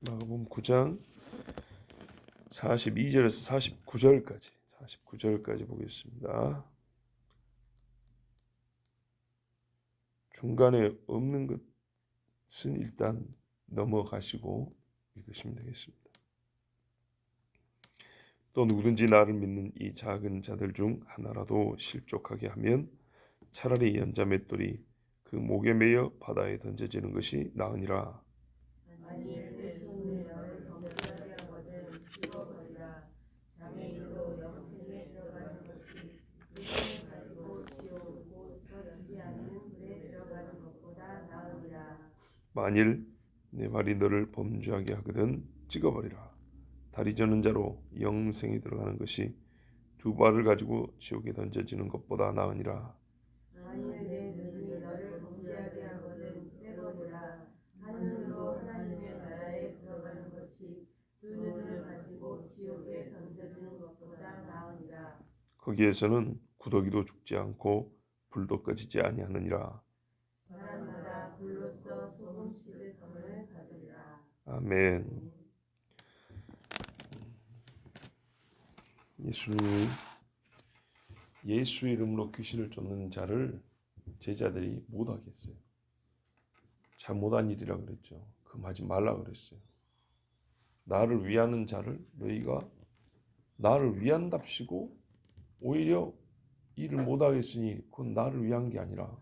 마가복음 9장 42절에서 49절까지 보겠습니다. 중간에 없는 것은 일단 넘어가시고 읽으시면 되겠습니다. 또 누구든지 나를 믿는 이 작은 자들 중 하나라도 실족하게 하면 차라리 연자 맷돌이 그 목에 매여 바다에 던져지는 것이 나으니라. 만일 내 손이 너를 범죄하게 하거든 죽어버리라. 장애인으로 영생에 들어가는 것이 두 손을 가지고 지옥 곧 터지지 않는 불에 들어가는 것보다 나으니라. 만일 내 발이 너를 범죄하게 하거든 찍어버리라. 다리 저는 자로 영생에 들어가는 것이 두 발을 가지고 지옥에 던져지는 것보다 나으니라. 만일 내 눈이 너를 범죄하게 하거든 빼버리라. 하늘로 하나님의 나라에 들어가는 것이 두 눈을 가지고 지옥에 던져지는 것보다 나으니라. 거기에서는 구더기도 죽지 않고 불도 꺼지지 아니하느니라. 사람마다 불로써 소금치듯 함을 받으리라. 아멘. 예수님이 예수의 이름으로 귀신을 쫓는 자를 제자들이 못하겠어요. 잘못한 일이라 그랬죠. 금하지 말라 그랬어요. 나를 위하는 자를 너희가 나를 위한답시고 오히려 일을 못하겠으니 그건 나를 위한 게 아니라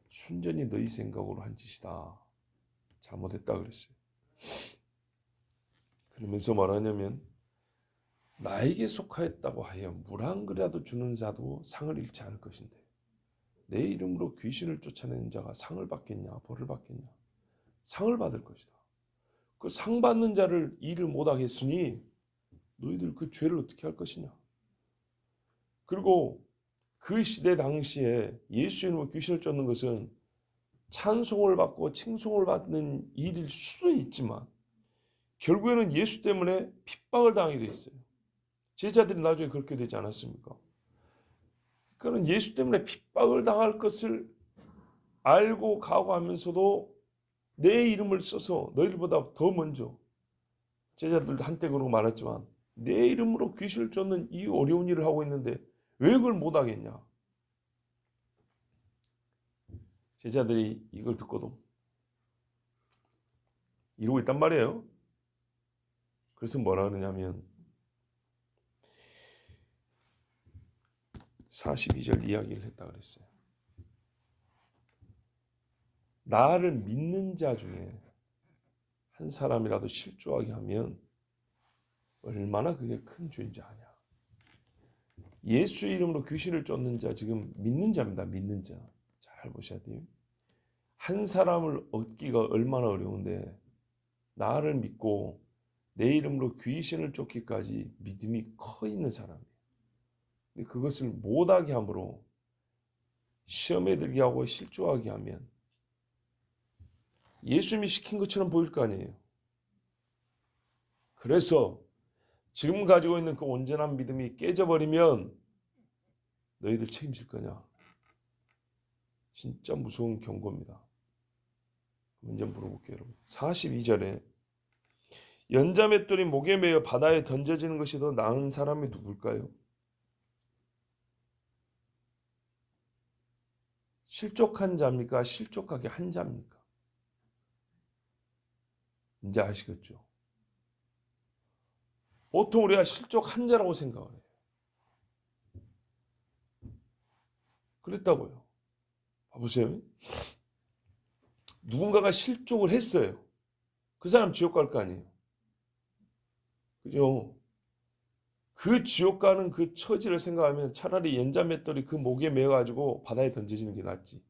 순전히 너희 생각으로 한 짓이다. 잘못했다 그랬어요. 그러면서 말하냐면 나에게 속하였다고 하여 물 한 그릇이라도 주는 자도 상을 잃지 않을 것인데 내 이름으로 귀신을 쫓아내는 자가 상을 받겠냐 벌을 받겠냐. 상을 받을 것이다. 그 상 받는 자를 일을 못하겠으니 너희들 그 죄를 어떻게 할 것이냐. 그리고 그 시대 당시에 예수의 이름으로 귀신을 쫓는 것은 찬송을 받고 칭송을 받는 일일 수도 있지만 결국에는 예수 때문에 핍박을 당하게 돼 있어요. 제자들이 나중에 그렇게 되지 않았습니까? 그러니까 예수 때문에 핍박을 당할 것을 알고 각오하면서도 내 이름을 써서 너희들보다 더 먼저 제자들도 한때 그러고 말했지만 내 이름으로 귀신을 쫓는 이 어려운 일을 하고 있는데 왜 그걸 못하겠냐. 제자들이 이걸 듣고도 이러고 있단 말이에요. 그래서 뭐라 그러냐면 42절 이야기를 했다 그랬어요. 나를 믿는 자 중에 한 사람이라도 실족하게 하면 얼마나 그게 큰 죄인지 아냐. 예수의 이름으로 귀신을 쫓는 자 지금 믿는 자입니다. 믿는 자. 잘 보셔야 돼요. 한 사람을 얻기가 얼마나 어려운데 나를 믿고 내 이름으로 귀신을 쫓기까지 믿음이 커 있는 사람이에요. 근데 그것을 못하게 함으로 시험에 들게 하고 실족하게 하면 예수님이 시킨 것처럼 보일 거 아니에요. 그래서 지금 가지고 있는 그 온전한 믿음이 깨져버리면 너희들 책임질 거냐? 진짜 무서운 경고입니다. 먼저 물어볼게요, 여러분. 42절에 연자맷돌이 목에 매여 바다에 던져지는 것이 더 나은 사람이 누굴까요? 실족한 자입니까? 실족하게 한 자입니까? 이제 아시겠죠? 보통 우리가 실족한 자라고 생각을 해요. 그랬다고요. 봐보세요. 누군가가 실족을 했어요. 그 사람 지옥 갈 거 아니에요. 그죠? 그 지옥 가는 그 처지를 생각하면 차라리 연자맷돌이 그 목에 매어가지고 바다에 던져지는 게 낫지.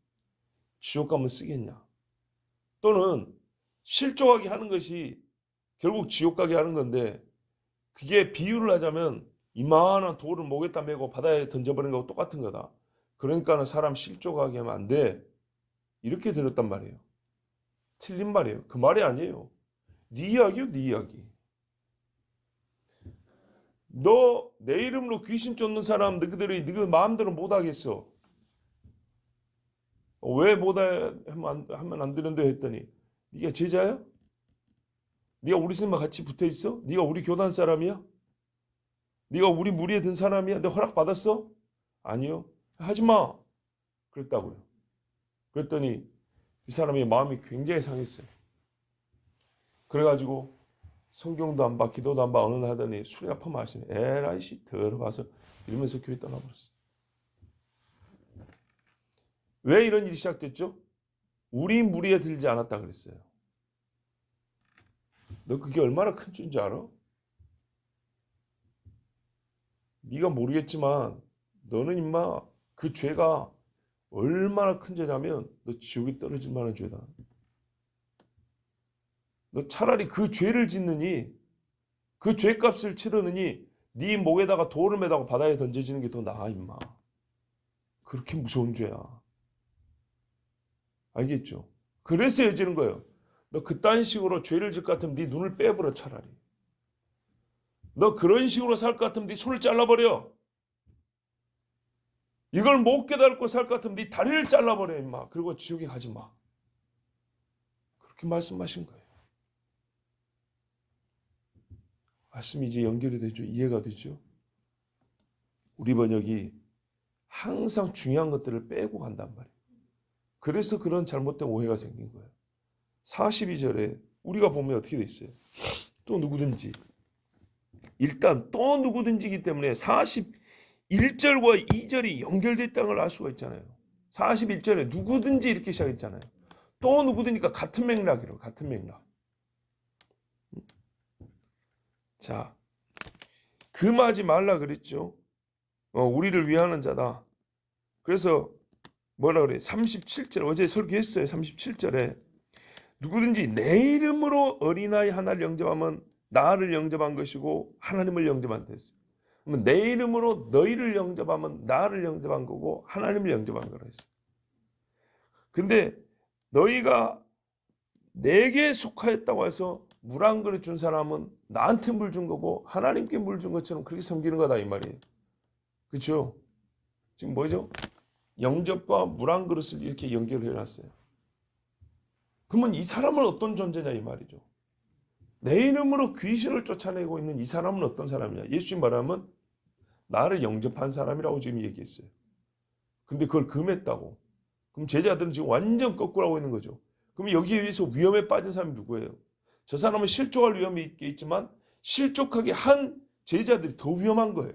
지옥 가면 쓰겠냐. 또는 실족하게 하는 것이 결국 지옥 가게 하는 건데 그게 비유를 하자면 이만한 돌을 목에다 메고 바다에 던져버리는 거하고 똑같은 거다. 그러니까는 사람 실족하게 하면 안 돼. 이렇게 들었단 말이에요. 틀린 말이에요. 그 말이 아니에요. 네 이야기요, 네 이야기. 너 내 이름으로 귀신 쫓는 사람 너희들이 네 마음대로 못하겠어. 왜 못하면 안 되는데 했더니 네가 제자야? 네가 우리 스님과 같이 붙어 있어? 네가 우리 교단 사람이야? 네가 우리 무리에 든 사람이야? 내 허락 받았어? 아니요. 하지 마. 그랬다고요. 그랬더니 이 사람의 마음이 굉장히 상했어요. 그래가지고 성경도 안 봐, 기도도 안 봐, 어느 날 하더니 술이나 퍼마시네. 에라이씨 더러워서 이러면서 교회 떠나버렸어. 왜 이런 일이 시작됐죠? 우리 무리에 들지 않았다 그랬어요. 너 그게 얼마나 큰 죄인지 알아? 네가 모르겠지만 너는 임마 그 죄가 얼마나 큰 죄냐면 너 지옥에 떨어질 만한 죄다. 너 차라리 그 죄를 짓느니 그 죄값을 치르느니 네 목에다가 돌을 매다가 바다에 던져지는 게 더 나아 임마. 그렇게 무서운 죄야. 알겠죠? 그래서 해지는 거예요. 너 그딴 식으로 죄를 짓 것 같으면 네 눈을 빼버려 차라리. 너 그런 식으로 살 것 같으면 네 손을 잘라버려. 이걸 못 깨닫고 살 것 같으면 네 다리를 잘라버려 임마. 그리고 지옥에 가지 마. 그렇게 말씀하신 거예요. 말씀이 이제 연결이 되죠. 이해가 되죠. 우리 번역이 항상 중요한 것들을 빼고 간단 말이에요. 그래서 그런 잘못된 오해가 생긴 거예요. 42절에 우리가 보면 어떻게 돼 있어요? 또 누구든지. 일단 또 누구든지이기 때문에 41절과 2절이 연결됐다는 걸 알 수가 있잖아요. 41절에 누구든지 이렇게 시작했잖아요. 또 누구든지가 같은 맥락이라고. 같은 맥락. 자, 금하지 말라 그랬죠. 우리를 위하는 자다. 그래서 뭐라 그래? 37절 어제 설교했어요. 37절에 누구든지 내 이름으로 어린아이 하나를 영접하면 나를 영접한 것이고 하나님을 영접한 됐어요. 그러면 내 이름으로 너희를 영접하면 나를 영접한 거고 하나님을 영접한 거라 했어요. 근데 너희가 내게 속하였다고 해서 물 한 그릇 준 사람은 나한테 물 준 거고 하나님께 물 준 것처럼 그렇게 섬기는 거다 이 말이에요. 그렇죠? 지금 뭐죠? 영접과 물 한 그릇을 이렇게 연결해 놨어요. 그러면 이 사람은 어떤 존재냐 이 말이죠. 내 이름으로 귀신을 쫓아내고 있는 이 사람은 어떤 사람이냐. 예수님 말하면 나를 영접한 사람이라고 지금 얘기했어요. 근데 그걸 금했다고. 그럼 제자들은 지금 완전 거꾸로 하고 있는 거죠. 그럼 여기에 의해서 위험에 빠진 사람이 누구예요? 저 사람은 실족할 위험이 있겠지만 실족하게 한 제자들이 더 위험한 거예요.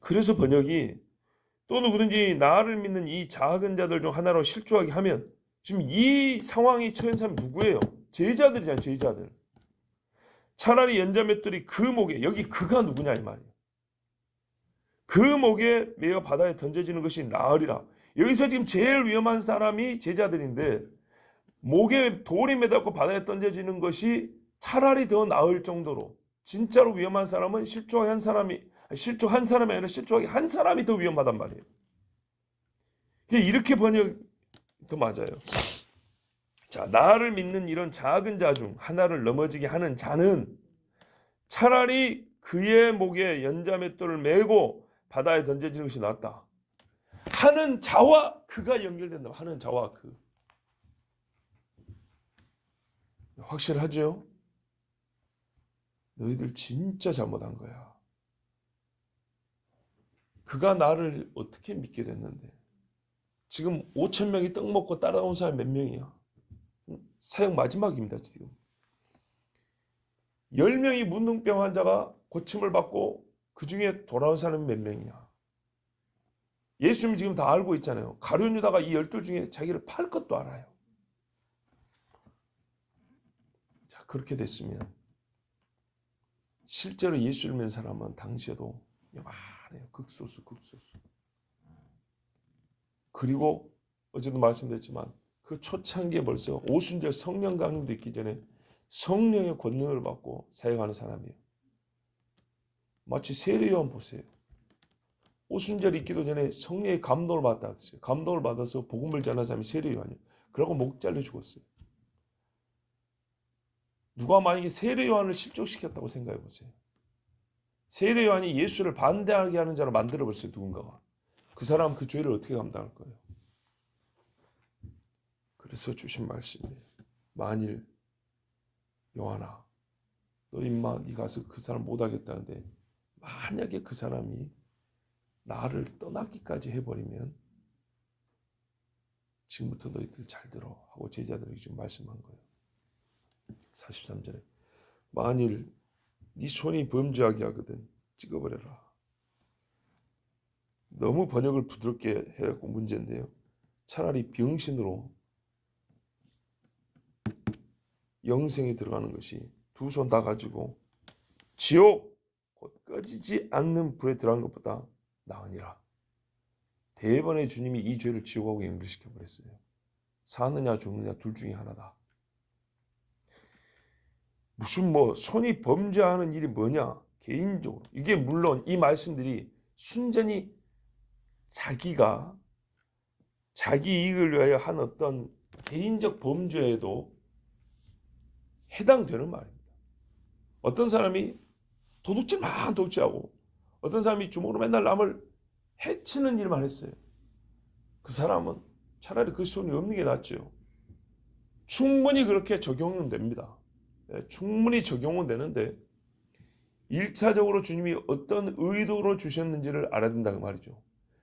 그래서 번역이 또 누구든지 나를 믿는 이 작은 자들 중 하나로 실족하게 하면 지금 이 상황이 처한 사람이 누구예요? 제자들이잖아요. 제자들. 차라리 연자맷돌이 그 목에 여기 그가 누구냐 이 말이에요. 그 목에 매어 바다에 던져지는 것이 나으리라. 여기서 지금 제일 위험한 사람이 제자들인데 목에 돌이 매닫고 바다에 던져지는 것이 차라리 더 나을 정도로 진짜로 위험한 사람은 실족한 사람이 아니라 실족하게 한 사람이 더 위험하단 말이에요. 이렇게 번역 더 맞아요. 자, 나를 믿는 이런 작은 자 중 하나를 넘어지게 하는 자는 차라리 그의 목에 연자맷돌을 메고 바다에 던져지는 것이 낫다. 하는 자와 그가 연결된다. 하는 자와 그. 확실하죠? 너희들 진짜 잘못한 거야. 그가 나를 어떻게 믿게 됐는데 지금 5천 명이 떡 먹고 따라온 사람이 몇 명이야? 사역 마지막입니다. 지금 10명이 문둥병 환자가 고침을 받고 그 중에 돌아온 사람이 몇 명이야? 예수님이 지금 다 알고 있잖아요. 가룟 유다가 이 12 중에 자기를 팔 것도 알아요. 자, 그렇게 됐으면 실제로 예수를 믿는 사람은 당시에도 많아요. 극소수. 그리고 어제도 말씀드렸지만 그 초창기에 벌써 오순절 성령 강림도 있기 전에 성령의 권능을 받고 사역하는 사람이에요. 마치 세례요한 보세요. 오순절 있기도 전에 성령의 감동을 받았어요. 감동을 받아서 복음을 전하는 사람이 세례요한이에요. 그러고 목 잘려 죽었어요. 누가 만약에 세례요한을 실족시켰다고 생각해 보세요. 세례요한이 예수를 반대하게 하는 자로 만들어버렸어요. 누군가가. 그 사람 그 죄를 어떻게 감당할 거예요? 그래서 주신 말씀이에요. 만일 요한아, 너 임마 네 가서 그 사람 못하겠다는데 만약에 그 사람이 나를 떠나기까지 해버리면 지금부터 너희들 잘 들어 하고 제자들에게 지금 말씀한 거예요. 43절에 만일 네 손이 범죄하게 하거든 찍어버려라. 너무 번역을 부드럽게 해갖고 문제인데요. 차라리 병신으로 영생에 들어가는 것이 두 손 다 가지고 지옥 곧 꺼지지 않는 불에 들어간 것보다 나으니라. 대번에 주님이 이 죄를 지옥하고 연결시켜 버렸어요. 사느냐 죽느냐 둘 중에 하나다. 무슨 뭐 손이 범죄하는 일이 뭐냐? 개인적으로 이게 물론 이 말씀들이 순전히 자기가 자기 이익을 위하여 한 어떤 개인적 범죄에도 해당되는 말입니다. 어떤 사람이 도둑질만 도둑질하고 어떤 사람이 주먹으로 맨날 남을 해치는 일만 했어요. 그 사람은 차라리 그 손이 없는 게 낫죠. 충분히 그렇게 적용은 됩니다. 충분히 적용은 되는데 1차적으로 주님이 어떤 의도로 주셨는지를 알아야 된다고 말이죠.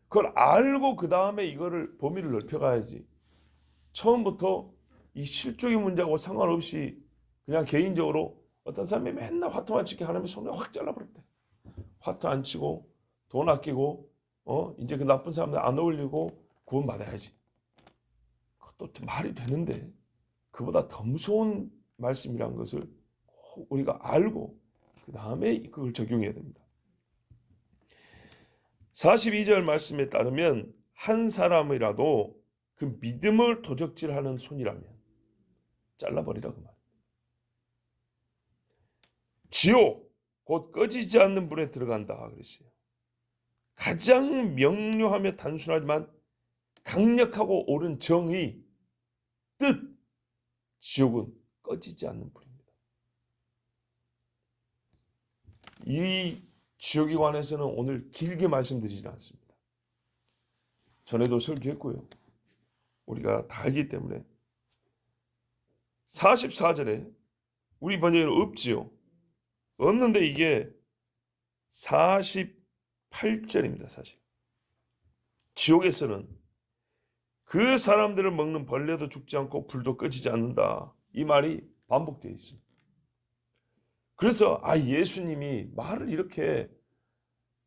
그걸 알고 그 다음에 이거를 범위를 넓혀가야지. 처음부터 이 실족의 문제하고 상관없이 그냥 개인적으로 어떤 사람이 맨날 화투만 치게 하나님의 손을 확 잘라버렸대. 화투 안 치고 돈 아끼고 이제 그 나쁜 사람들 안 어울리고 구원받아야지. 그것도 말이 되는데 그보다 더 무서운 말씀이란 것을 꼭 우리가 알고 그 다음에 그걸 적용해야 됩니다. 42절 말씀에 따르면 한 사람이라도 그 믿음을 도적질하는 손이라면 잘라버리라 그 말. 지옥 곧 꺼지지 않는 불에 들어간다 그랬어요. 가장 명료하며 단순하지만 강력하고 옳은 정의 뜻 지옥은 꺼지지 않는 불입니다. 이 지옥에 관해서는 오늘 길게 말씀드리지 않습니다. 전에도 설교했고요. 우리가 다 알기 때문에 44절에 우리 번역에는 없지요. 없는데 이게 48절입니다. 사실 지옥에서는 그 사람들을 먹는 벌레도 죽지 않고 불도 꺼지지 않는다. 이 말이 반복되어 있습니다. 그래서 예수님이 말을 이렇게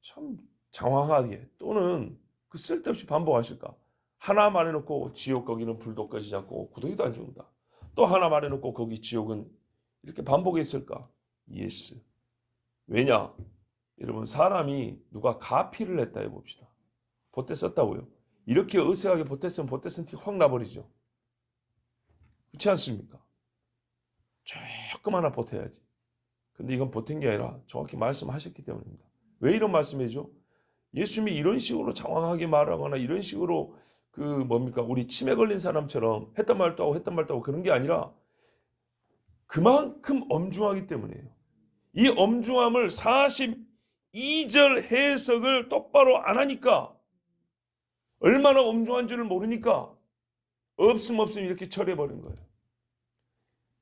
참 장황하게 또는 그 쓸데없이 반복하실까? 하나 말해놓고 지옥 거기는 불도 꺼지지 않고 구더기도 안 죽는다. 또 하나 말해놓고 거기 지옥은 이렇게 반복했을까? 예스. 왜냐? 여러분 사람이 누가 가피를 했다 해봅시다. 보태 썼다고요. 이렇게 어색하게 보태 쓰면 보태 쓴 티 확 나버리죠. 그렇지 않습니까? 조금 하나 보태야지. 근데 이건 보탠 게 아니라 정확히 말씀하셨기 때문입니다. 왜 이런 말씀이죠? 예수님이 이런 식으로 장황하게 말하거나 이런 식으로 우리 치매 걸린 사람처럼 했던 말도 하고 그런 게 아니라 그만큼 엄중하기 때문이에요. 이 엄중함을 42절 해석을 똑바로 안 하니까 얼마나 엄중한 줄을 모르니까 없음 이렇게 처리해버린 거예요.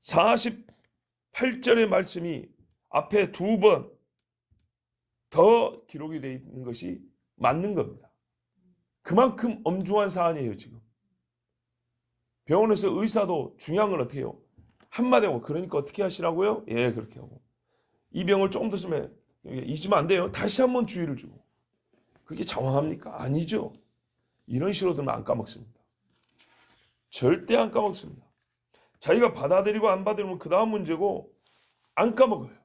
48절의 말씀이 앞에 2번 더 기록이 되어 있는 것이 맞는 겁니다. 그만큼 엄중한 사안이에요. 지금 병원에서 의사도 중요한 건 어떻게 해요? 한마디 하고 그러니까 어떻게 하시라고요? 예, 그렇게 하고 이 병을 조금 더 쓰면 잊으면 안 돼요. 다시 한번 주의를 주고. 그게 장황합니까? 아니죠. 이런 식으로 들면 안 까먹습니다. 절대 안 까먹습니다. 자기가 받아들이고 안 받아들이면 그 다음 문제고 안 까먹어요.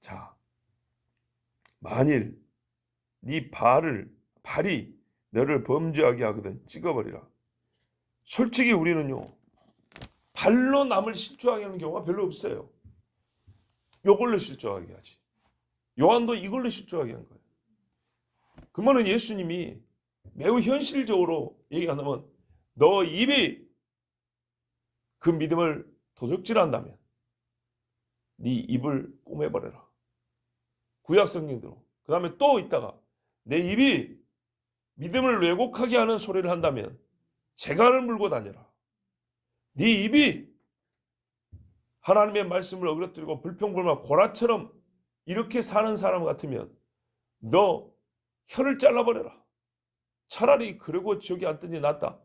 자, 만일 네 발이 너를 범죄하게 하거든 찍어버리라. 솔직히 우리는요 발로 남을 실족하게 하는 경우가 별로 없어요. 이걸로 실족하게 하지. 요한도 이걸로 실족하게 한 거예요. 그러면 예수님이 매우 현실적으로 얘기한다면 너 입이 그 믿음을 도적질한다면 네 입을 꼬매버려라. 구약 성경대로. 그 다음에 또 있다가 내 입이 믿음을 왜곡하게 하는 소리를 한다면 재갈을 물고 다녀라. 네 입이 하나님의 말씀을 어그러뜨리고 불평불만 고라처럼 이렇게 사는 사람 같으면 너 혀를 잘라버려라. 차라리 그러고 지옥에 앉든지 낫다.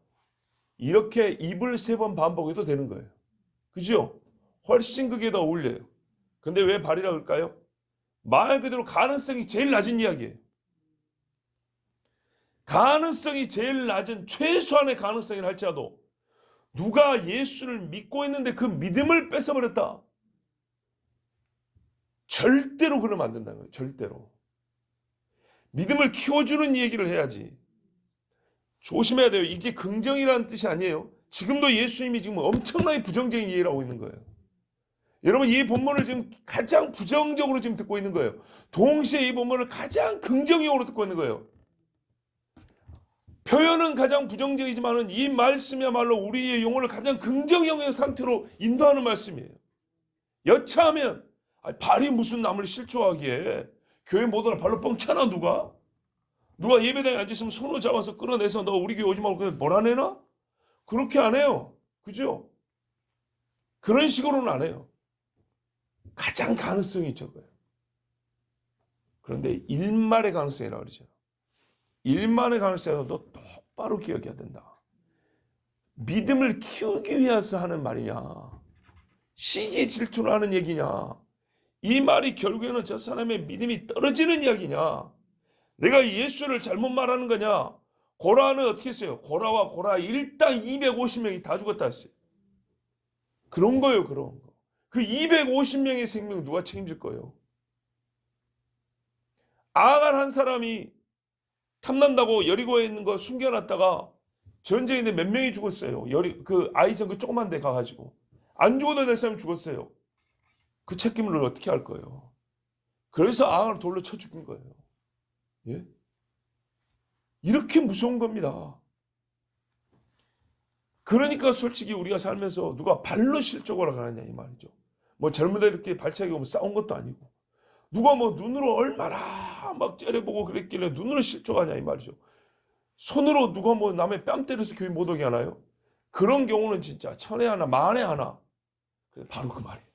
이렇게 입을 3번 반복해도 되는 거예요. 그죠? 훨씬 그게 더 어울려요. 근데 왜 발이라 그럴까요? 말 그대로 가능성이 제일 낮은 이야기예요. 가능성이 제일 낮은 최소한의 가능성이라 할지라도 누가 예수를 믿고 있는데 그 믿음을 뺏어버렸다. 절대로 그러면 안 된다는 거예요. 절대로. 믿음을 키워주는 얘기를 해야지. 조심해야 돼요. 이게 긍정이라는 뜻이 아니에요. 지금도 예수님이 지금 엄청나게 부정적인 얘기를 하고 있는 거예요. 여러분 이 본문을 지금 가장 부정적으로 지금 듣고 있는 거예요. 동시에 이 본문을 가장 긍정적으로 듣고 있는 거예요. 표현은 가장 부정적이지만 이 말씀이야말로 우리의 영혼을 가장 긍정형의 상태로 인도하는 말씀이에요. 여차하면 발이 무슨 남을 실족하기에 교회 못 오나 발로 뻥차나 누가 예배당에 앉아있으면 손을 잡아서 끌어내서 너 우리 교회 오지 말고 그냥 몰아내나? 그렇게 안 해요. 그죠? 그런 식으로는 안 해요. 가장 가능성이 적어요. 그런데 일말의 가능성이라고 그러죠. 일만의 가능성도 똑바로 기억해야 된다. 믿음을 키우기 위해서 하는 말이냐, 시기에 질투를 하는 얘기냐, 이 말이 결국에는 저 사람의 믿음이 떨어지는 이야기냐, 내가 예수를 잘못 말하는 거냐. 고라는 어떻게 했어요? 고라와 고라 일당 250명이 다 죽었다 했어요. 그런 거예요. 그런 거. 그 250명의 생명 누가 책임질 거예요? 아간 한 사람이 탐난다고 여리고에 있는 거 숨겨놨다가 전쟁인데 몇 명이 죽었어요. 그 아이성 그 조그만 데 가가지고 안 죽어도 될 사람이 죽었어요. 그 책임을 어떻게 할 거예요? 그래서 아간을 돌로 쳐 죽인 거예요. 예? 이렇게 무서운 겁니다. 그러니까 솔직히 우리가 살면서 누가 발로 실족하러 가느냐 이 말이죠. 뭐 젊은이들 이렇게 발차기 오면 싸운 것도 아니고 누가 뭐 눈으로 얼마나 막 째려보고 그랬길래 눈으로 실족하냐 이 말이죠. 손으로 누가 뭐 남의 뺨 때려서 교회 못 오게 하나요? 그런 경우는 진짜 천에 하나 만에 하나. 바로 그 말이에요.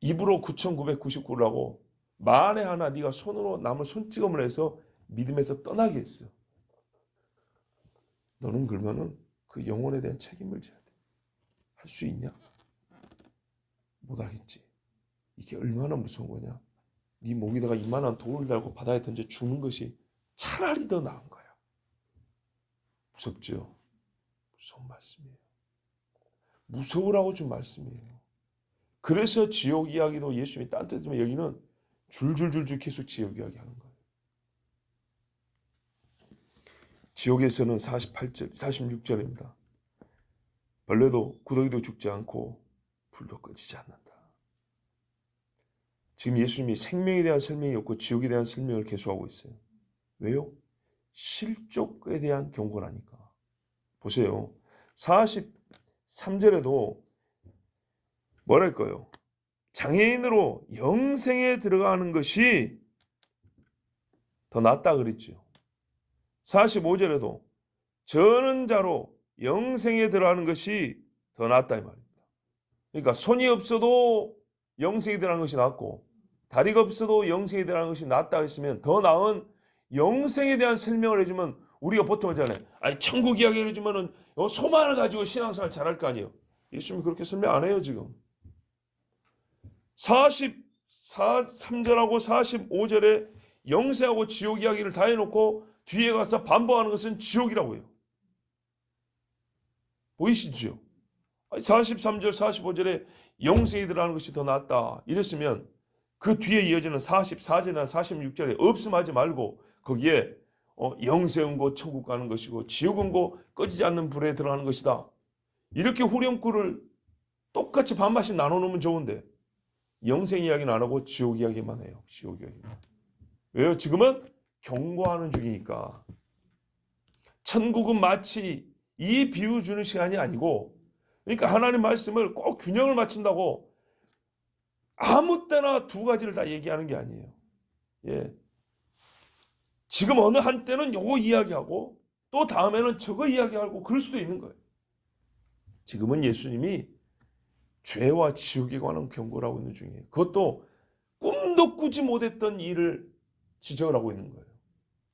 입으로 9,999를 하고 만에 하나 네가 손으로 남을 손찌검을 해서 믿음에서 떠나게 했어. 너는 그러면은 그 영혼에 대한 책임을 져야 돼. 할 수 있냐? 못하겠지. 이게 얼마나 무서운 거냐? 네 목에다가 이만한 돌을 달고 바다에 던져 죽는 것이 차라리 더 나은 거야. 무섭죠? 무서운 말씀이에요. 무서우라고 준 말씀이에요. 그래서 지옥 이야기도 예수님이 딴 뜻이면 여기는 줄줄줄줄 계속 지옥 이야기 하는 거예요. 지옥에서는 48절, 46절입니다. 벌레도 구더기도 죽지 않고 불도 꺼지지 않는다. 지금 예수님이 생명에 대한 설명이 없고 지옥에 대한 설명을 계속하고 있어요. 왜요? 실족에 대한 경고라니까. 보세요. 43절에도 뭐랄까요? 장애인으로 영생에 들어가는 것이 더 낫다 그랬죠. 45절에도 저는 자로 영생에 들어가는 것이 더 낫다 이 말입니다. 그러니까 손이 없어도 영생에 들어가는 것이 낫고 다리가 없어도 영생에 들어가는 것이 낫다 했으면 더 나은 영생에 대한 설명을 해주면 우리가 보통 하잖아요. 아니 천국 이야기를 해주면은 소망을 가지고 신앙생활 잘할 거 아니에요. 예수님이 그렇게 설명 안 해요 지금. 43절하고 45절에 영생하고 지옥 이야기를 다 해놓고 뒤에 가서 반복하는 것은 지옥이라고 해요. 보이시죠? 43절 45절에 영생에 들어가는 것이 더 낫다 이랬으면 그 뒤에 이어지는 44절이나 46절에 없음하지 말고 거기에 영생은 곧 천국 가는 것이고 지옥은 곧 꺼지지 않는 불에 들어가는 것이다. 이렇게 후렴구를 똑같이 반반씩 나눠놓으면 좋은데 영생 이야기는 안 하고 지옥 이야기만 해요. 지옥 이야기만. 왜요? 지금은 경고하는 중이니까. 천국은 마치 이 비유 주는 시간이 아니고 그러니까 하나님 말씀을 꼭 균형을 맞춘다고 아무 때나 두 가지를 다 얘기하는 게 아니에요. 예. 지금 어느 한때는 요거 이야기하고 또 다음에는 저거 이야기하고 그럴 수도 있는 거예요. 지금은 예수님이 죄와 지옥에 관한 경고를 하고 있는 중이에요. 그것도 꿈도 꾸지 못했던 일을 지적을 하고 있는 거예요.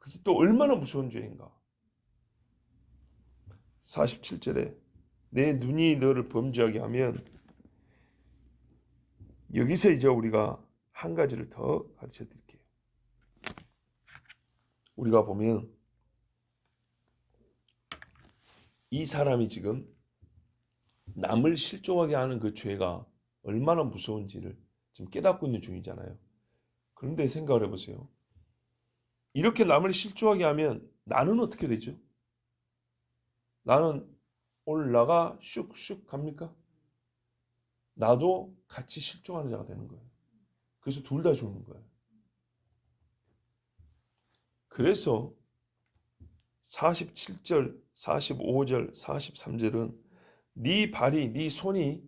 그게 또 얼마나 무서운 죄인가. 47절에 내 눈이 너를 범죄하게 하면, 여기서 이제 우리가 한 가지를 더 가르쳐 드릴게요. 우리가 보면 이 사람이 지금 남을 실족하게 하는 그 죄가 얼마나 무서운지를 지금 깨닫고 있는 중이잖아요. 그런데 생각을 해보세요. 이렇게 남을 실족하게 하면 나는 어떻게 되죠? 나는 올라가 슉슉 갑니까? 나도 같이 실족하는 자가 되는 거예요. 그래서 둘 다 죽는 거예요. 그래서 47절, 45절, 43절은 네 발이, 네 손이,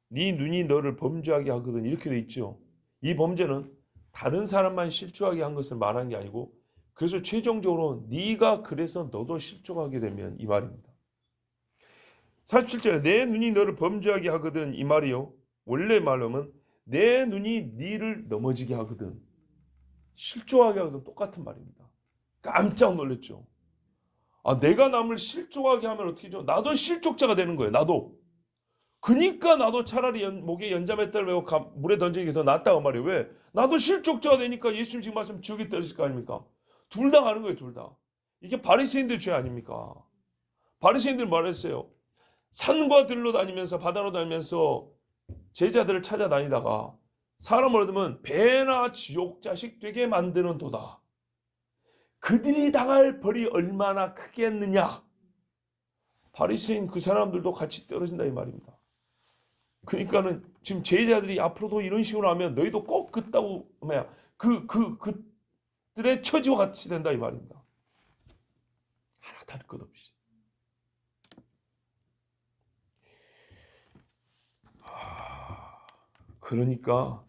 네 눈이 너를 범죄하게 하거든, 이렇게 돼 있죠. 이 범죄는 다른 사람만 실족하게 한 것을 말하는 게 아니고, 그래서 최종적으로 네가 그래서 너도 실족하게 되면, 이 말입니다. 47절에 내 눈이 너를 범죄하게 하거든, 이 말이요. 원래 말로는 내 눈이 네를 넘어지게 하거든, 실족하게 하거든, 똑같은 말입니다. 깜짝 놀랐죠. 아, 내가 남을 실족하게 하면 어떻게 죠? 나도 실족자가 되는 거예요. 나도. 그니까 나도 차라리 목에 연자맷돌 메고 물에 던지는 게 더 낫다고 말이에요. 왜? 나도 실족자가 되니까 예수님 지금 말씀 지옥에 떨어질 거 아닙니까? 둘 다 가는 거예요. 둘 다. 이게 바리새인들 죄 아닙니까? 바리새인들 말했어요. 산과 들로 다니면서 바다로 다니면서 제자들을 찾아다니다가 사람을 얻으면 배나 지옥 자식 되게 만드는 도다. 그들이 당할 벌이 얼마나 크겠느냐. 바리새인 그 사람들도 같이 떨어진다 이 말입니다. 그러니까는 지금 제자들이 앞으로도 이런 식으로 하면 너희도 꼭 그따구 그들의 처지와 같이 된다 이 말입니다. 하나 다를 것 없이. 그러니까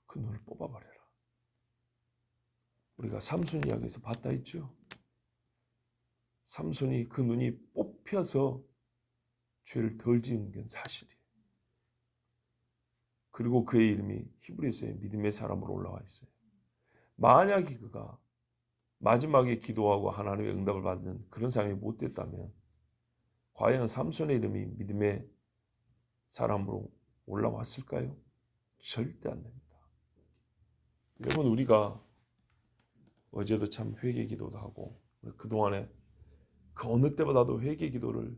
그 눈을 뽑아버려라. 우리가 삼손 이야기에서 봤다 했죠. 삼손이 그 눈이 뽑혀서 죄를 덜 지은 건 사실이에요. 그리고 그의 이름이 히브리서에 믿음의 사람으로 올라와 있어요. 만약에 그가 마지막에 기도하고 하나님의 응답을 받는 그런 상황이 못 됐다면 과연 삼손의 이름이 믿음의 사람으로 올라왔을까요? 절대 안 됩니다. 여러분, 우리가 어제도 참 회개 기도도 하고 그동안에 그 어느 때보다도 회개 기도를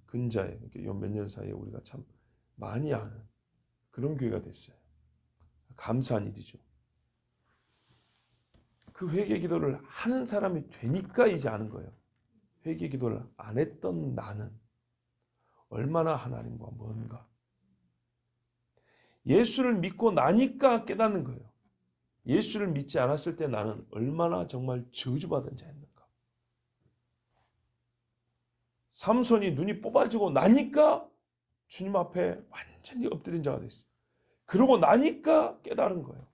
근자에 요 몇 년 사이에 우리가 참 많이 하는 그런 교회가 됐어요. 감사한 일이죠. 그 회개 기도를 하는 사람이 되니까 이제 아는 거예요. 회개 기도를 안 했던 나는 얼마나 하나님과 먼가. 예수를 믿고 나니까 깨닫는 거예요. 예수를 믿지 않았을 때 나는 얼마나 정말 저주받은 자였는가. 삼손이 눈이 뽑아지고 나니까 주님 앞에 완전히 엎드린 자가 됐어요. 그러고 나니까 깨달은 거예요.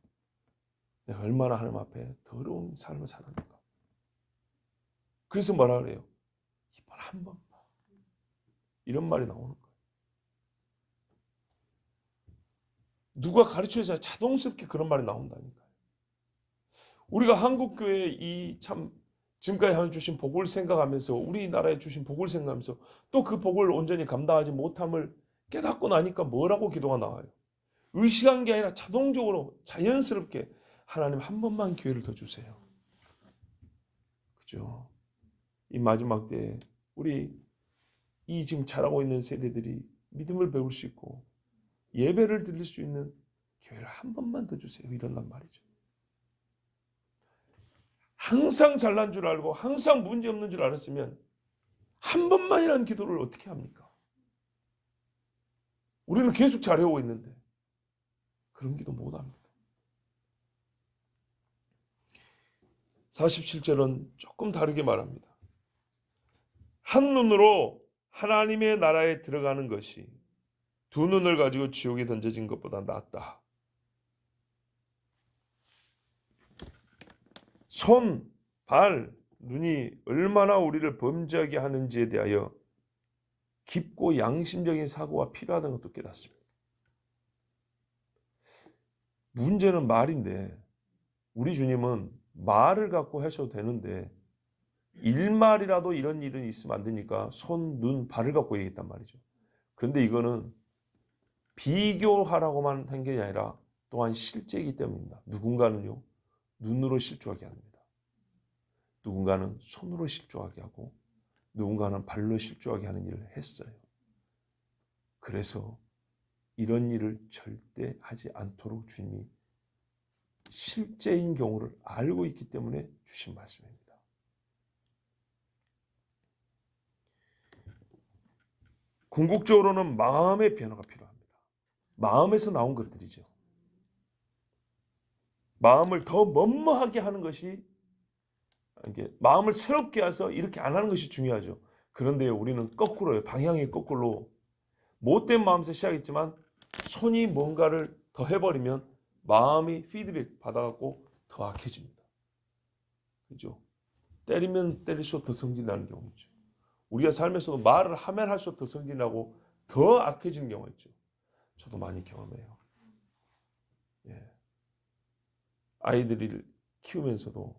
내가 얼마나 하나님 앞에 더러운 삶을 살았는가. 그래서 뭐라 그래요? 이번 한 번만. 이런 말이 나오는 거예요. 누가 가르쳐줘야 자동스럽게 그런 말이 나온다니까요. 우리가 한국교회 이 참 지금까지 하나님 주신 복을 생각하면서 우리나라에 주신 복을 생각하면서 또 그 복을 온전히 감당하지 못함을 깨닫고 나니까 뭐라고 기도가 나와요? 의식한 게 아니라 자동적으로 자연스럽게 하나님 한 번만 기회를 더 주세요. 그죠? 이 마지막 때에 우리 이 지금 자라고 있는 세대들이 믿음을 배울 수 있고 예배를 드릴 수 있는 기회를 한 번만 더 주세요. 이런단 말이죠. 항상 잘난 줄 알고 항상 문제 없는 줄 알았으면 한 번만이라는 기도를 어떻게 합니까? 우리는 계속 잘해오고 있는데 그런 기도 못합니다. 47절은 조금 다르게 말합니다. 한눈으로 하나님의 나라에 들어가는 것이 두 눈을 가지고 지옥에 던져진 것보다 낫다. 손, 발, 눈이 얼마나 우리를 범죄하게 하는지에 대하여 깊고 양심적인 사고가 필요하다는 것도 깨닫습니다. 문제는 말인데 우리 주님은 말을 갖고 하셔도 되는데 일말이라도 이런 일은 있으면 안 되니까 손, 눈, 발을 갖고 얘기했단 말이죠. 그런데 이거는 비교하라고만 한 게 아니라 또한 실제이기 때문입니다. 누군가는요, 눈으로 실족하게 합니다. 누군가는 손으로 실족하게 하고 누군가는 발로 실족하게 하는 일을 했어요. 그래서 이런 일을 절대 하지 않도록 주님이 실제인 경우를 알고 있기 때문에 주신 말씀입니다. 궁극적으로는 마음의 변화가 필요합니다. 마음에서 나온 것들이죠. 마음을 더 멋머하게 하는 것이, 이게 마음을 새롭게 해서 이렇게 안 하는 것이 중요하죠. 그런데 우리는 거꾸로요. 방향이 거꾸로. 못된 마음에서 시작했지만 손이 뭔가를 더 해버리면 마음이 피드백 받아갖고 더 악해집니다. 그죠? 때리면 때릴수록 더 성질나는 경우죠. 우리가 삶에서도 말을 하면 할수록 더 성질나고 더 악해지는 경우가 있죠. 저도 많이 경험해요. 예. 아이들을 키우면서도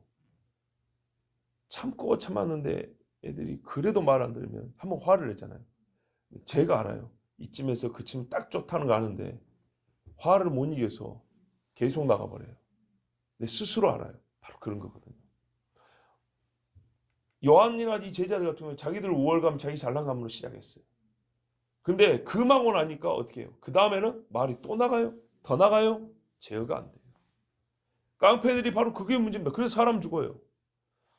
참고 참았는데 애들이 그래도 말 안 들으면 한번 화를 냈잖아요. 제가 알아요. 이쯤에서 그치면 딱 좋다는 거 아는데 화를 못 이겨서 계속 나가버려요. 내 스스로 알아요. 바로 그런 거거든요. 요한이나 이 제자들 같은 경우는 자기들 우월감, 자기 잘난 감으로 시작했어요. 근데 금하고 나니까 어떻게 해요? 그 다음에는 말이 또 나가요? 더 나가요? 제어가 안 돼요. 깡패들이 바로 그게 문제입니다. 그래서 사람 죽어요.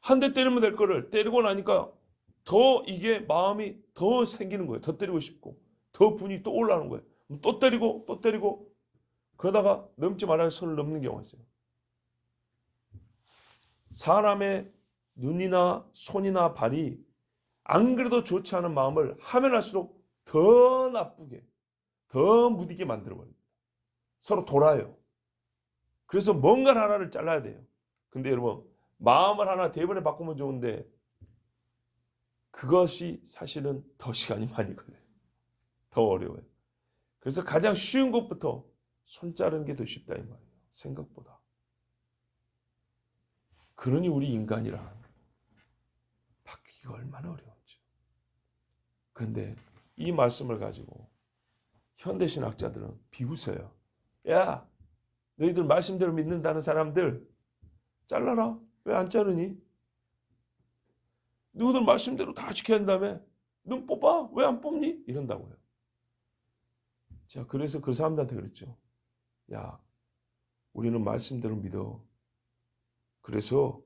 한 대 때리면 될 거를 때리고 나니까 더 이게 마음이 더 생기는 거예요. 더 때리고 싶고 더 분이 또 올라오는 거예요. 또 때리고 또 때리고 그러다가 넘지 말아야 선을 넘는 경우가 있어요. 사람의 눈이나 손이나 발이 안 그래도 좋지 않은 마음을 하면 할수록 더 나쁘게, 더 무디게 만들어버립니다. 서로 돌아요. 그래서 뭔가 하나를 잘라야 돼요. 근데 여러분, 마음을 하나 대번에 바꾸면 좋은데 그것이 사실은 더 시간이 많이 걸려요. 더 어려워요. 그래서 가장 쉬운 것부터 손 자르는 게 더 쉽다 이 말이에요. 생각보다. 그러니 우리 인간이란 바뀌기가 얼마나 어려운지. 그런데 이 말씀을 가지고 현대신학자들은 비웃어요. 야, 너희들 말씀대로 믿는다는 사람들 잘라라. 왜 안 자르니? 너희들 말씀대로 다 지켜야 한다며? 눈 뽑아? 왜 안 뽑니? 이런다고요. 자, 그래서 그 사람들한테 그랬죠. 야, 우리는 말씀대로 믿어. 그래서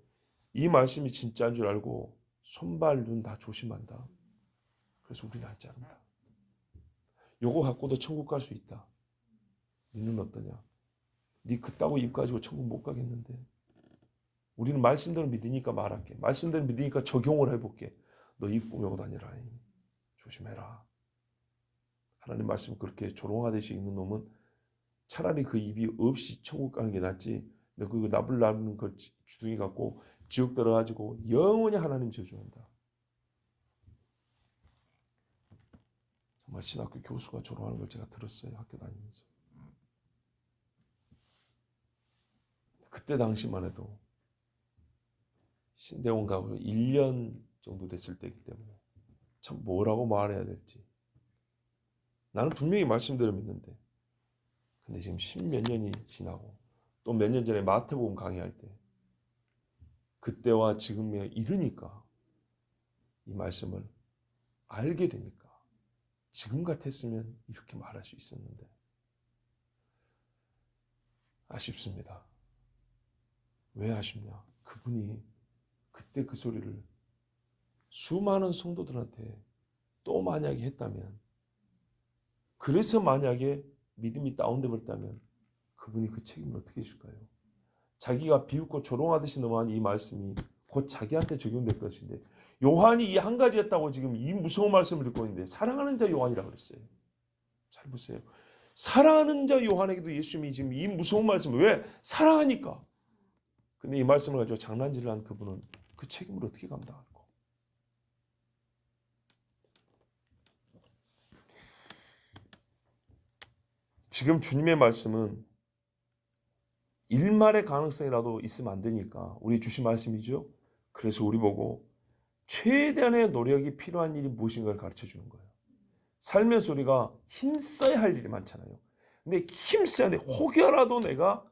이 말씀이 진짜인 줄 알고 손발 눈 다 조심한다. 그래서 우리는 안 자른다. 요거 갖고도 천국 갈 수 있다. 너는 어떠냐? 네 그따구 입 가지고 천국 못 가겠는데. 우리는 말씀대로 믿으니까 말할게. 말씀대로 믿으니까 적용을 해볼게. 너 입 꾸며고 다니라. 조심해라. 하나님 말씀 그렇게 조롱하듯이 읽는 놈은 차라리 그 입이 없이 천국 가는 게 낫지. 너 그 나불나는 그 주둥이 갖고 지옥 들어가지고 영원히 하나님 저주한다. 정말 신학교 교수가 조롱하는 걸 제가 들었어요. 학교 다니면서. 그때 당시만 해도 신대원 가고 1년 정도 됐을 때이기 때문에 참 뭐라고 말해야 될지. 나는 분명히 말씀대로 믿는데 근데 지금 10몇 년이 지나고 또 몇 년 전에 마태복음 강의할 때 그때와 지금에 이르니까 이 말씀을 알게 되니까 지금 같았으면 이렇게 말할 수 있었는데 아쉽습니다. 왜 아쉽냐? 그분이 그때 그 소리를 수많은 성도들한테 또 만약에 했다면 그래서 만약에 믿음이 다운돼 버렸다면 그분이 그 책임을 어떻게 지실까요? 자기가 비웃고 조롱하듯이 넘어간 이 말씀이 곧 자기한테 적용될 것인데 요한이 이 한 가지였다고 지금 이 무서운 말씀을 듣고 있는데 사랑하는 자 요한이라고 그랬어요. 잘 보세요. 사랑하는 자 요한에게도 예수님이 지금 이 무서운 말씀을 왜? 사랑하니까. 근데 이 말씀을 가지고 장난질을 한 그분은 그 책임을 어떻게 감당할까? 지금 주님의 말씀은 일말의 가능성이라도 있으면 안 되니까 우리 주신 말씀이죠. 그래서 우리 보고 최대한의 노력이 필요한 일이 무엇인가를 가르쳐 주는 거예요. 삶에서 우리가 힘써야 할 일이 많잖아요. 근데 힘써야 돼. 혹여라도 내가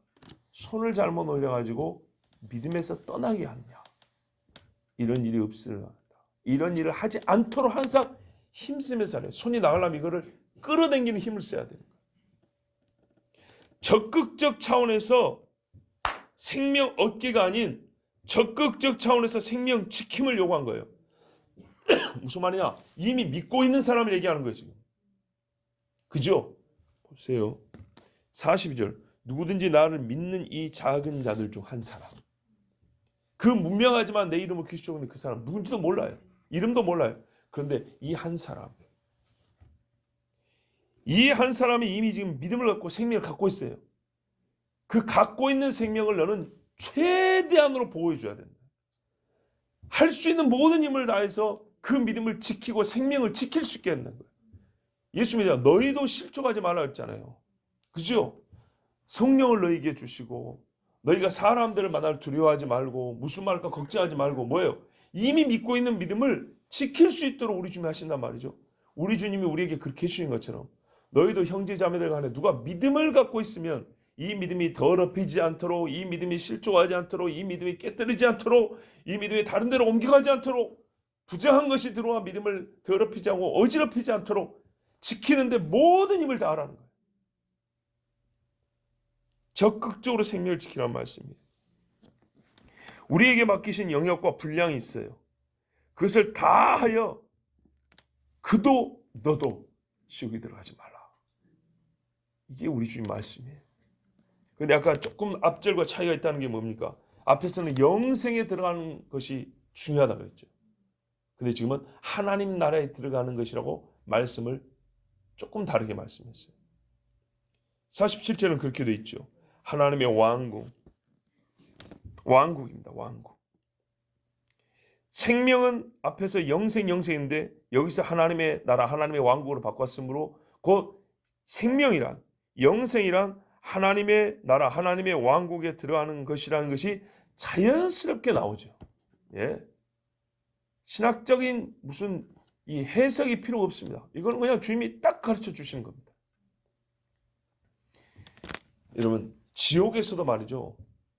손을 잘못 올려가지고 믿음에서 떠나게 하느냐. 이런 일이 없으려. 이런 일을 하지 않도록 항상 힘쓰면서 살아요. 손이 나가려면 이거를 끌어당기는 힘을 써야 되는 거예요. 적극적 차원에서 생명 얻기가 아닌 적극적 차원에서 생명 지킴을 요구한 거예요. 무슨 말이냐? 이미 믿고 있는 사람을 얘기하는 거예요, 지금. 그죠? 보세요. 42절. 누구든지 나를 믿는 이 작은 자들 중 한 사람. 그 문명하지만 내 이름을 그리스도로 믿는 그 사람 누군지도 몰라요. 이름도 몰라요. 그런데 이 한 사람. 이 한 사람이 이미 지금 믿음을 갖고 생명을 갖고 있어요. 그 갖고 있는 생명을 너는 최대한으로 보호해 줘야 된다. 할 수 있는 모든 힘을 다해서 그 믿음을 지키고 생명을 지킬 수 있게 한다는 거예요. 예수님이 너희도 실족하지 말라 했잖아요. 그죠? 성령을 너희에게 주시고 너희가 사람들을 만날 두려워하지 말고 무슨 말할까 걱정하지 말고 뭐예요? 이미 믿고 있는 믿음을 지킬 수 있도록 우리 주님이 하신단 말이죠. 우리 주님이 우리에게 그렇게 해주신 것처럼 너희도 형제 자매들 간에 누가 믿음을 갖고 있으면 이 믿음이 더럽히지 않도록, 이 믿음이 실족하지 않도록, 이 믿음이 깨뜨리지 않도록, 이 믿음이 다른 데로 옮겨가지 않도록, 부정한 것이 들어와 믿음을 더럽히지 않고 어지럽히지 않도록 지키는데 모든 힘을 다하라는 거예요. 적극적으로 생명을 지키라는 말씀입니다. 우리에게 맡기신 영역과 분량이 있어요. 그것을 다하여 그도 너도 지옥에 들어가지 말라. 이게 우리 주님 말씀이에요. 근데 아까 조금 앞절과 차이가 있다는 게 뭡니까? 앞에서는 영생에 들어가는 것이 중요하다 그랬죠. 근데 지금은 하나님 나라에 들어가는 것이라고 말씀을 조금 다르게 말씀했어요. 47절은 그렇게 돼 있죠. 하나님의 왕국입니다. 왕국. 생명은 앞에서 영생인데 여기서 하나님의 나라, 하나님의 왕국으로 바꿨으므로 곧 생명이란, 영생이란 하나님의 나라, 하나님의 왕국에 들어가는 것이라는 것이 자연스럽게 나오죠. 예. 신학적인 무슨 이 해석이 필요 없습니다. 이거는 그냥 주님이 딱 가르쳐 주시는 겁니다. 여러분, 지옥에서도 말이죠.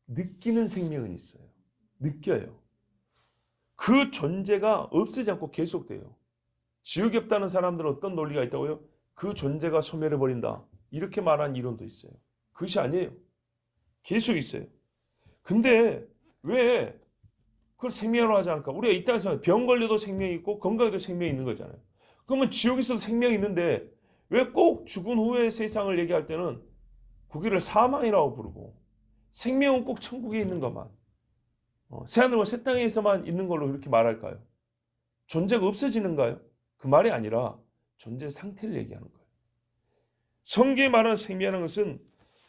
느끼는 생명은 있어요. 느껴요. 그 존재가 없어지지 않고 계속돼요. 지옥이 없다는 사람들은 어떤 논리가 있다고요? 그 존재가 소멸해버린다. 이렇게 말하는 이론도 있어요. 그것이 아니에요. 계속 있어요. 근데 왜 그걸 생명으로 하지 않을까? 우리가 이 땅에서 병 걸려도 생명이 있고 건강에도 생명이 있는 거잖아요. 그러면 지옥에서도 생명이 있는데 왜 꼭 죽은 후의 세상을 얘기할 때는 거기를 사망이라고 부르고 생명은 꼭 천국에 있는 것만 새하늘과 새 땅에서만 있는 걸로 이렇게 말할까요? 존재가 없어지는가요? 그 말이 아니라 존재 상태를 얘기하는 거예요. 성경에 말하는 생명이라는 것은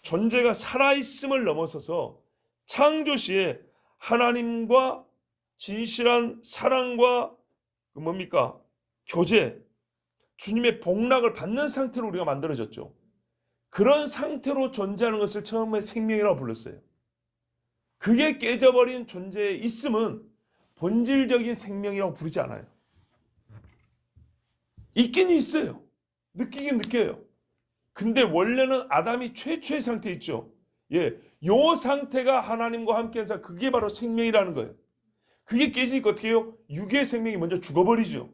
존재가 살아있음을 넘어서서 창조 시에 하나님과 진실한 사랑과 뭡니까? 교제, 주님의 복락을 받는 상태로 우리가 만들어졌죠. 그런 상태로 존재하는 것을 처음에 생명이라고 불렀어요. 그게 깨져버린 존재의 있음은 본질적인 생명이라고 부르지 않아요. 있긴 있어요. 느끼긴 느껴요. 근데 원래는 아담이 최초의 상태 있죠. 예, 요 상태가 하나님과 함께한 상, 그게 바로 생명이라는 거예요. 그게 깨지니까 어떻게 해요? 육의 생명이 먼저 죽어버리죠.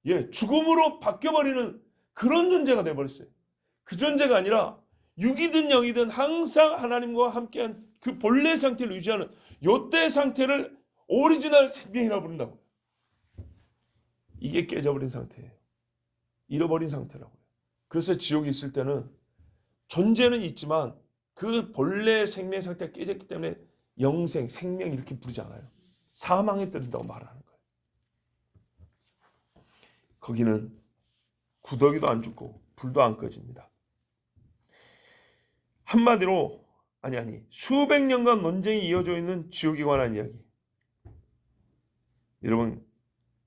예, 죽음으로 바뀌어버리는 그런 존재가 돼버렸어요. 그 존재가 아니라 육이든 영이든 항상 하나님과 함께한 그 본래 상태를 유지하는 요때 상태를 오리지널 생명이라고 부른다고. 이게 깨져버린 상태예요. 잃어버린 상태라고요. 그래서 지옥에 있을 때는 존재는 있지만 그 본래 생명 상태가 깨졌기 때문에 영생, 생명 이렇게 부르지 않아요. 사망에 떨어진다고 말하는 거예요. 거기는 구더기도 안 죽고 불도 안 꺼집니다. 한마디로 수백 년간 논쟁이 이어져 있는 지옥에 관한 이야기. 여러분,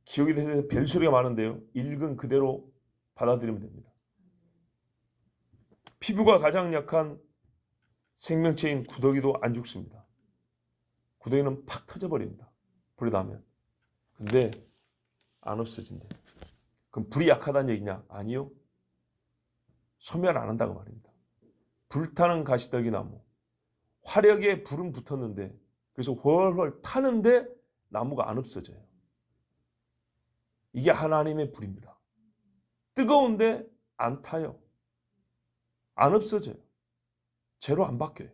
지옥에 대해서 별소리가 많은데요. 읽은 그대로 받아들이면 됩니다. 피부가 가장 약한 생명체인 구더기도 안 죽습니다. 구더기는 팍 터져버립니다. 불에 닿으면. 근데 안 없어진대. 그럼 불이 약하다는 얘기냐? 아니요. 소멸 안 한다고 말입니다. 불타는 가시떨기 나무. 화력에 불은 붙었는데 그래서 훨훨 타는데 나무가 안 없어져요. 이게 하나님의 불입니다. 뜨거운데 안 타요. 안 없어져요. 재로 안 바뀌어요.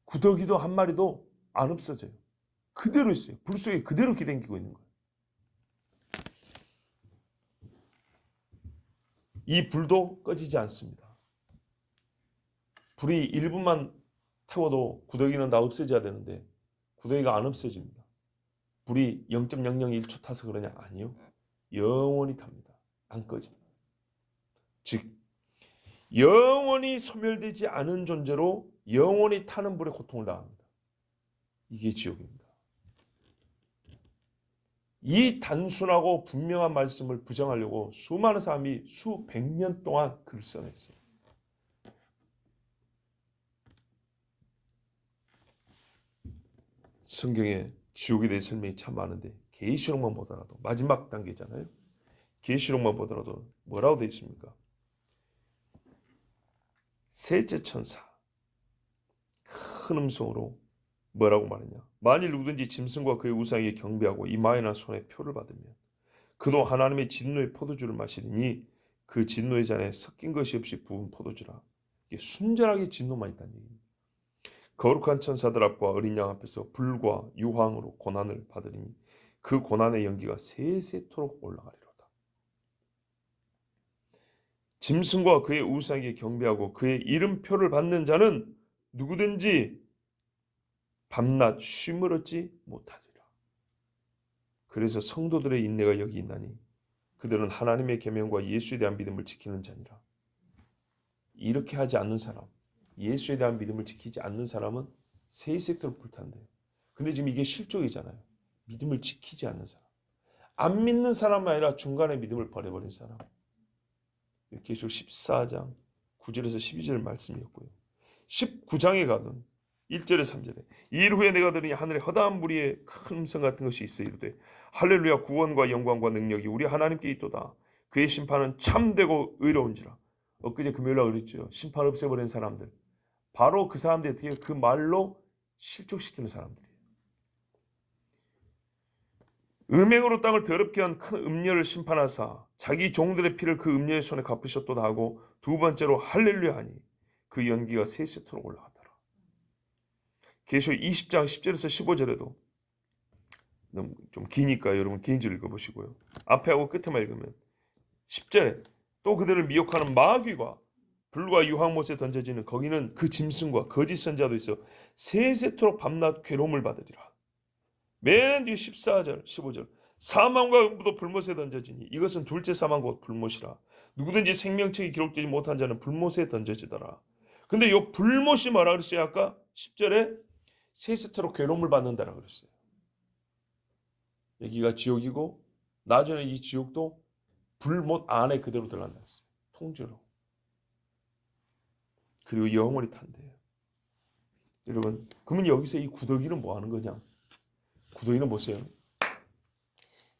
구더기도 한 마리도 안 없어져요. 그대로 있어요. 불 속에 그대로 기댕기고 있는 거예요. 이 불도 꺼지지 않습니다. 불이 1분만 태워도 구더기는 다 없어져야 되는데 구더기가 안 없어집니다. 불이 0.001초 타서 그러냐? 아니요. 영원히 탑니다. 안 꺼집니다. 즉 영원히 소멸되지 않은 존재로 영원히 타는 불의 고통을 당합니다. 이게 지옥입니다. 이 단순하고 분명한 말씀을 부정하려고 수많은 사람이 수백 년 동안 글을 써냈어요. 성경에 지옥에 대해 설명이 참 많은데 계시록만 보더라도 마지막 단계잖아요. 계시록만 보더라도 뭐라고 되어 있습니까? 셋째 천사 큰 음성으로 뭐라고 말했냐? 만일 누구든지 짐승과 그의 우상에게 경배하고 이마에나 손에 표를 받으면 그도 하나님의 진노의 포도주를 마시리니 그 진노의 잔에 섞인 것이 없이 부은 포도주라. 이게 순전하게 진노만 있다는 얘기입니다. 거룩한 천사들 앞과 어린 양 앞에서 불과 유황으로 고난을 받으리니 그 고난의 연기가 세세토록 올라가리로다. 짐승과 그의 우상에게 경배하고 그의 이름표를 받는 자는 누구든지 밤낮 쉼을 얻지 못하리라. 그래서 성도들의 인내가 여기 있나니 그들은 하나님의 계명과 예수에 대한 믿음을 지키는 자니라. 이렇게 하지 않는 사람, 예수에 대한 믿음을 지키지 않는 사람은 세세토록 불탄대요. 근데 지금 이게 실족이잖아요. 믿음을 지키지 않는 사람. 안 믿는 사람이 아니라 중간에 믿음을 버려버린 사람. 계시록 14장 9절에서 12절 말씀이었고요. 19장에 가든 1절에 3절에 이일 후에 내가 들으니 하늘에 허다한 무리의 큰 음성 같은 것이 있어 이르되 할렐루야 구원과 영광과 능력이 우리 하나님께 있도다. 그의 심판은 참되고 의로운지라. 엊그제 금요일날 그랬죠. 심판 없애버린 사람들. 바로 그 사람들이 어떻게 그 말로 실족시키는 사람들이에요. 음행으로 땅을 더럽게 한 큰 음녀를 심판하사 자기 종들의 피를 그 음녀의 손에 갚으셨도다 하고 두 번째로 할렐루야 하니 그 연기가 세세토록 올라가더라. 계시록 20장 10절에서 15절에도 너무 좀 기니까 여러분 개인적으로 읽어보시고요. 앞에 하고 끝에만 읽으면 10절에 또 그들을 미혹하는 마귀가 불과 유황못에 던져지는 거기는 그 짐승과 거짓 선자도 있어 세세토록 밤낮 괴로움을 받으리라. 맨 뒤에 14절 15절 사망과 음부도 불못에 던져지니 이것은 둘째 사망 곧 불못이라. 누구든지 생명책이 기록되지 못한 자는 불못에 던져지더라. 근데 이 불못이 뭐라 그랬어요? 아까 10절에 세세토록 괴로움을 받는다라 그랬어요. 여기가 지옥이고 나중에 이 지옥도 불못 안에 그대로 들어간다 했어요. 통째로. 그리고 영원히 탄대요. 여러분, 그러면 여기서 이 구더기는 뭐 하는 거냐? 구더기는 보세요.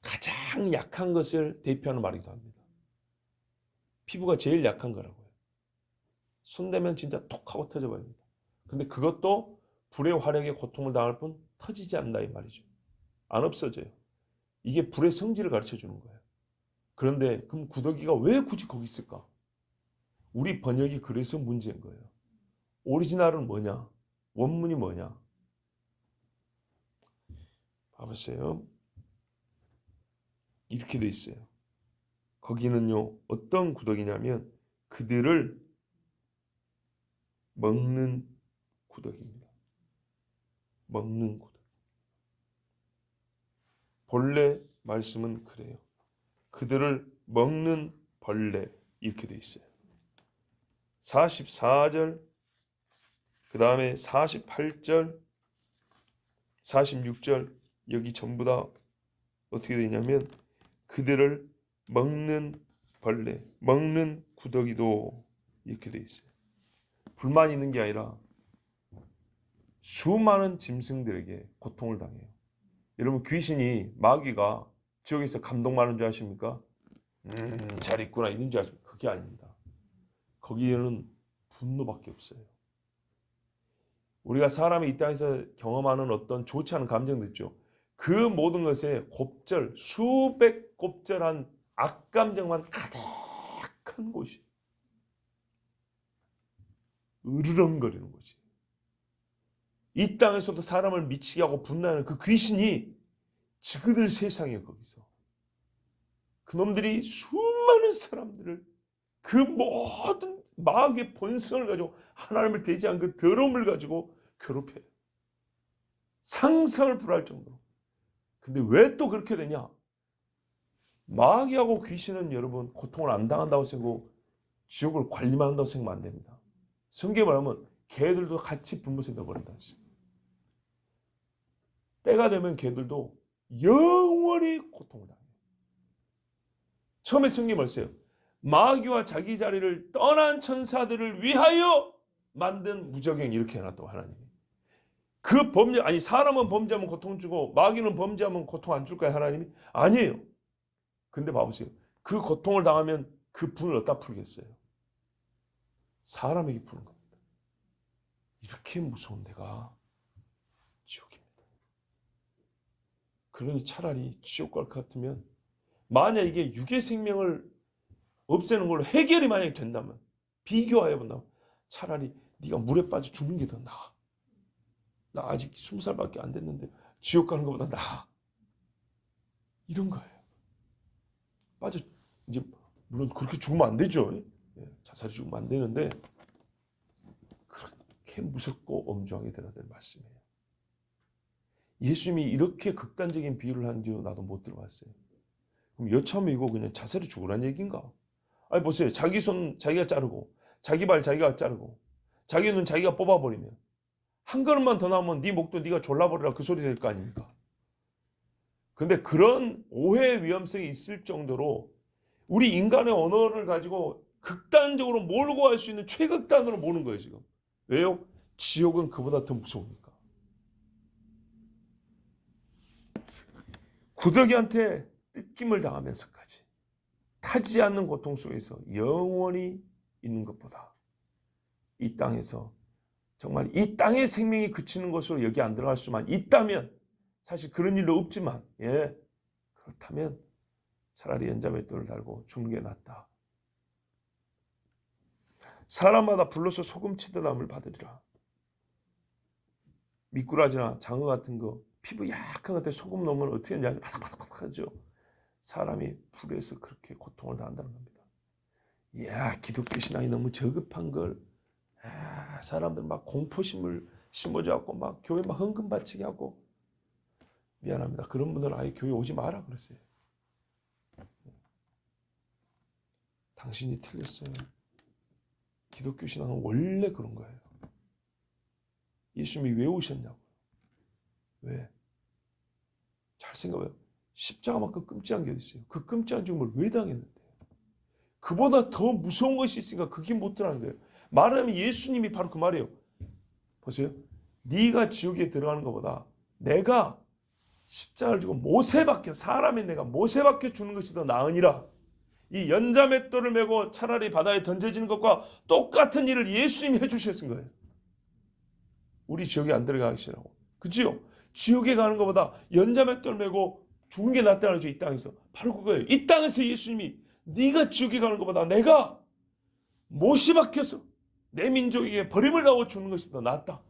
가장 약한 것을 대표하는 말이기도 합니다. 피부가 제일 약한 거라고요. 손대면 진짜 톡 하고 터져버립니다. 근데 그것도 불의 화력에 고통을 당할 뿐 터지지 않는다 이 말이죠. 안 없어져요. 이게 불의 성질을 가르쳐 주는 거예요. 그런데 그럼 구더기가 왜 굳이 거기 있을까? 우리 번역이 그래서 문제인 거예요. 오리지널은 뭐냐? 원문이 뭐냐? 봐보세요. 이렇게 돼 있어요. 거기는요 어떤 구더기냐면 그들을 먹는 구더기입니다. 먹는 구더기. 본래 말씀은 그래요. 그들을 먹는 벌레 이렇게 돼 있어요. 44절 그 다음에 48절 46절 여기 전부 다 어떻게 되냐면 그들을 먹는 벌레, 먹는 구더기도 이렇게 돼 있어요. 불만이 있는 게 아니라 수많은 짐승들에게 고통을 당해요. 여러분, 귀신이, 마귀가 지옥에서 감동받는 줄 아십니까? 잘 있구나 이런 줄 아십니까? 그게 아닙니다. 거기에는 분노밖에 없어요. 우리가 사람이 이 땅에서 경험하는 어떤 좋지 않은 감정들 있죠. 그 모든 것에 곱절, 수백 곱절한 악감정만 가득한 곳이 으르렁거리는 곳이. 이 땅에서도 사람을 미치게 하고 분노하는 그 귀신이 지그들 세상에 거기서 그놈들이 수많은 사람들을 그 모든 마귀의 본성을 가지고 하나님을 대지한 그 더러움을 가지고 괴롭혀요. 상상을 불할 정도로. 근데 왜 또 그렇게 되냐? 마귀하고 귀신은 여러분 고통을 안 당한다고 생각하고 지옥을 관리만 한다고 생각하면 안 됩니다. 성경에 말하면 개들도 같이 불못에 넣어버린다 했어요. 때가 되면 개들도 영원히 고통을 당해요. 처음에 성경에 말했어요. 마귀와 자기 자리를 떠난 천사들을 위하여 만든 무저갱 이렇게 해놨다고 하나님이. 그 범죄, 아니 사람은 범죄하면 고통 주고 마귀는 범죄하면 고통 안 줄까요 하나님이? 아니에요. 근데 봐보세요. 그 고통을 당하면 그 분을 어디다 풀겠어요? 사람에게 푸는 겁니다. 이렇게 무서운 데가 지옥입니다. 그러니 차라리 지옥 갈 것 같으면 만약 이게 육의 생명을 없애는 걸로 해결이 만약에 된다면 비교하여 본다면 차라리 네가 물에 빠져 죽는 게 더 나아. 나 아직 20살밖에 안 됐는데 지옥 가는 것보다 나아. 이런 거예요. 빠져 이제 물론 그렇게 죽으면 안 되죠. 자살이 죽으면 안 되는데 그렇게 무섭고 엄중하게 들어야 될 말씀이에요. 예수님이 이렇게 극단적인 비유를 한 줄 나도 못 들어봤어요. 그럼 여차하면 이거 그냥 자살이 죽으란 얘기인가? 아니 보세요. 자기 손 자기가 자르고 자기 발 자기가 자르고 자기 눈 자기가 뽑아버리면 한 걸음만 더 나오면 네 목도 네가 졸라버리라 그 소리 될 거 아닙니까? 근데 그런 오해의 위험성이 있을 정도로 우리 인간의 언어를 가지고 극단적으로 몰고 갈 수 있는 최극단으로 모는 거예요 지금. 왜요? 지옥은 그보다 더 무서우니까. 구더기한테 뜯김을 당하면서까지 타지 않는 고통 속에서 영원히 있는 것보다 이 땅에서 정말 이 땅의 생명이 그치는 것으로 여기 안 들어갈 수만 있다면 사실 그런 일도 없지만 그렇다면 차라리 연자맷돌을 달고 죽는 게 낫다. 사람마다 불러서 소금치듯 함을 받으리라. 미꾸라지나 장어 같은 거 피부 약한 것에 소금 넣으면 어떻게 하냐 바삭바삭하죠. 사람이 불에서 그렇게 고통을 당한다는 겁니다. 이야, 기독교 신앙이 너무 저급한 걸 사람들 막 공포심을 심어줘갖고 막 교회 막 헌금 바치게 하고. 미안합니다. 그런 분들은 아예 교회 오지 마라 그랬어요. 당신이 틀렸어요. 기독교 신앙은 원래 그런 거예요. 예수님이 왜 오셨냐고요. 왜? 잘 생각해요. 십자가만큼 끔찍한 게 어디 있어요. 그 끔찍한 죽음을 왜 당했는데? 그보다 더 무서운 것이 있으니까 그게 못 들어가는 거예요. 말하면 예수님이 바로 그 말이에요. 보세요. 네가 지옥에 들어가는 것보다 내가 십자가를 지고 못에 박혀 사람의 내가 못에 박혀 주는 것이 더 나으니라. 이 연자맷돌을 메고 차라리 바다에 던져지는 것과 똑같은 일을 예수님이 해주셨은 거예요. 우리 지옥에 안 들어가시라고. 그치요? 지옥에 가는 것보다 연자맷돌 메고 죽는 게 낫다는 거죠. 이 땅에서. 바로 그거예요. 이 땅에서 예수님이 네가 지옥에 가는 것보다 내가 못이 박혀서 내 민족에게 버림을 당하고 죽는 것이 더 낫다.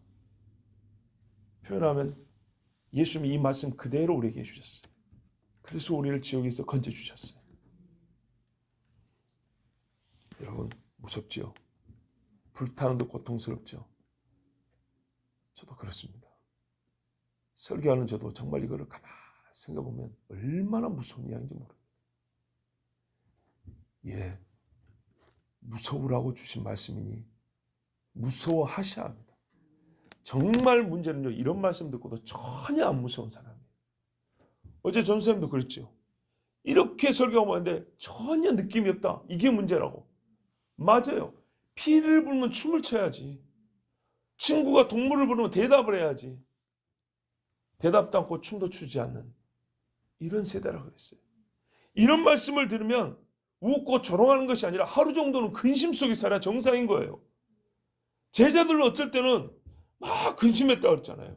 표현하면 예수님이 이 말씀 그대로 우리에게 해주셨어요. 그래서 우리를 지옥에서 건져주셨어요. 여러분 무섭지요? 불타는 듯 고통스럽죠? 저도 그렇습니다. 설교하는 저도 정말 이거를 가만히 생각해보면 얼마나 무서운 이야기인지 모릅니다. 무서우라고 주신 말씀이니 무서워하셔야 합니다. 정말 문제는요, 이런 말씀 듣고도 전혀 안 무서운 사람이에요. 어제 전선생님도 그랬죠. 이렇게 설교하고 있는데 전혀 느낌이 없다. 이게 문제라고. 맞아요. 피를 부르면 춤을 춰야지. 친구가 동물을 부르면 대답을 해야지. 대답도 않고 춤도 추지 않는 이런 세대라고 했어요. 이런 말씀을 들으면 웃고 조롱하는 것이 아니라 하루 정도는 근심 속에 살아야 정상인 거예요. 제자들은 어쩔 때는 막 근심했다고 그랬잖아요.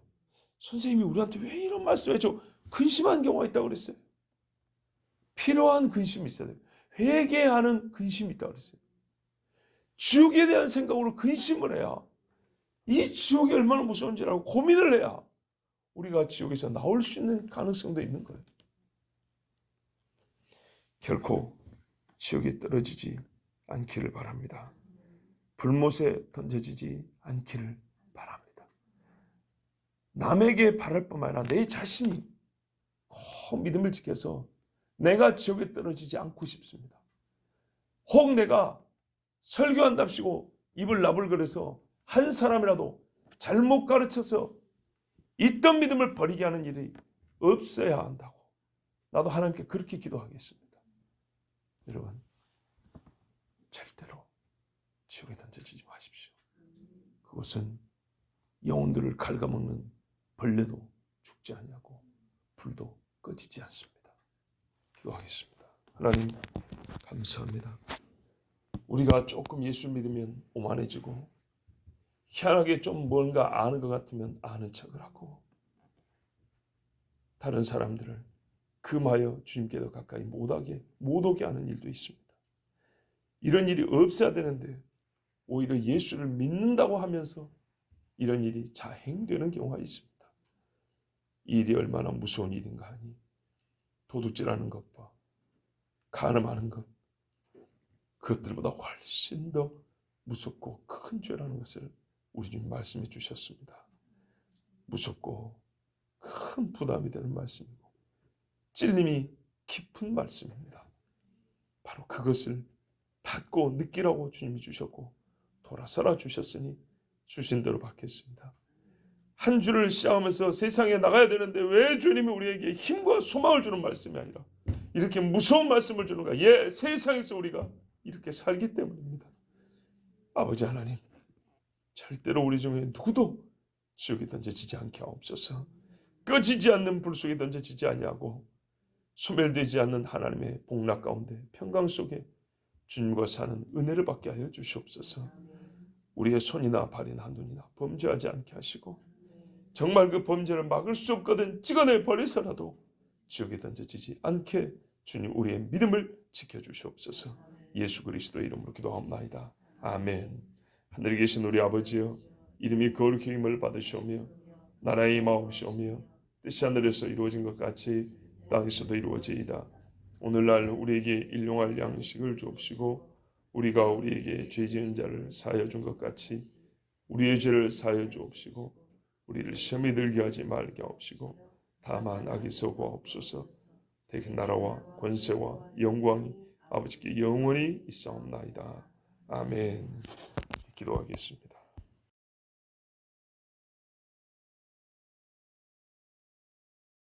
선생님이 우리한테 왜 이런 말씀을 해줘? 근심한 경우가 있다고 그랬어요. 필요한 근심이 있어야 돼요. 회개하는 근심이 있다고 그랬어요. 지옥에 대한 생각으로 근심을 해야, 이 지옥이 얼마나 무서운지라고 고민을 해야 우리가 지옥에서 나올 수 있는 가능성도 있는 거예요. 결코 지옥에 떨어지지 않기를 바랍니다. 불못에 던져지지 않기를 바랍니다. 남에게 바랄 뿐만 아니라 내 자신이 꼭 믿음을 지켜서 내가 지옥에 떨어지지 않고 싶습니다. 혹 내가 설교한답시고 입을 나불거려서 한 사람이라도 잘못 가르쳐서 있던 믿음을 버리게 하는 일이 없어야 한다고 나도 하나님께 그렇게 기도하겠습니다. 여러분, 절대로 지옥에 던져지지 마십시오. 그것은 영혼들을 갉아먹는 벌레도 죽지 아니하고 불도 꺼지지 않습니다. 기도하겠습니다. 하나님 감사합니다. 우리가 조금 예수 믿으면 오만해지고 희한하게 좀 뭔가 아는 것 같으면 아는 척을 하고 다른 사람들을 금하여 주님께도 가까이 못 오게 하는 일도 있습니다. 이런 일이 없어야 되는데 오히려 예수를 믿는다고 하면서 이런 일이 자행되는 경우가 있습니다. 이 일이 얼마나 무서운 일인가 하니 도둑질하는 것과 간음하는 것, 그것들보다 훨씬 더 무섭고 큰 죄라는 것을 우리 주님 말씀해 주셨습니다. 무섭고 큰 부담이 되는 말씀이고 찔림이 깊은 말씀입니다. 바로 그것을 받고 느끼라고 주님이 주셨고 돌아서라 주셨으니 주신 대로 받겠습니다. 한 주를 시작하면서 세상에 나가야 되는데 왜 주님이 우리에게 힘과 소망을 주는 말씀이 아니라 이렇게 무서운 말씀을 주는가? 세상에서 우리가 이렇게 살기 때문입니다. 아버지 하나님, 절대로 우리 중에 누구도 지옥에 던져지지 않게 하옵소서. 꺼지지 않는 불 속에 던져지지 아니하고 소멸되지 않는 하나님의 복락 가운데 평강 속에 주님과 사는 은혜를 받게 하여 주시옵소서. 우리의 손이나 발이나 눈이나 범죄하지 않게 하시고 정말 그 범죄를 막을 수 없거든 찍어내 버려서라도 지옥에 던져지지 않게 주님 우리의 믿음을 지켜주시옵소서. 예수 그리스도의 이름으로 기도하옵나이다. 아멘. 하늘에 계신 우리 아버지여, 이름이 거룩히 힘을 받으시오며 나라의 임하옵시오며 뜻이 하늘에서 이루어진 것 같이 땅에서도 이루어지이다. 오늘날 우리에게 일용할 양식을 주옵시고 우리가 우리에게 죄 지은 자를 사하여 준 것 같이 우리의 죄를 사하여 주옵시고 우리를 시험에 들게 하지 말게 하옵시고 다만 악에서 구하옵소서. 대개 나라와 권세와 영광이 아버지께 영원히 있사옵나이다. 아멘. 기도하겠습니다.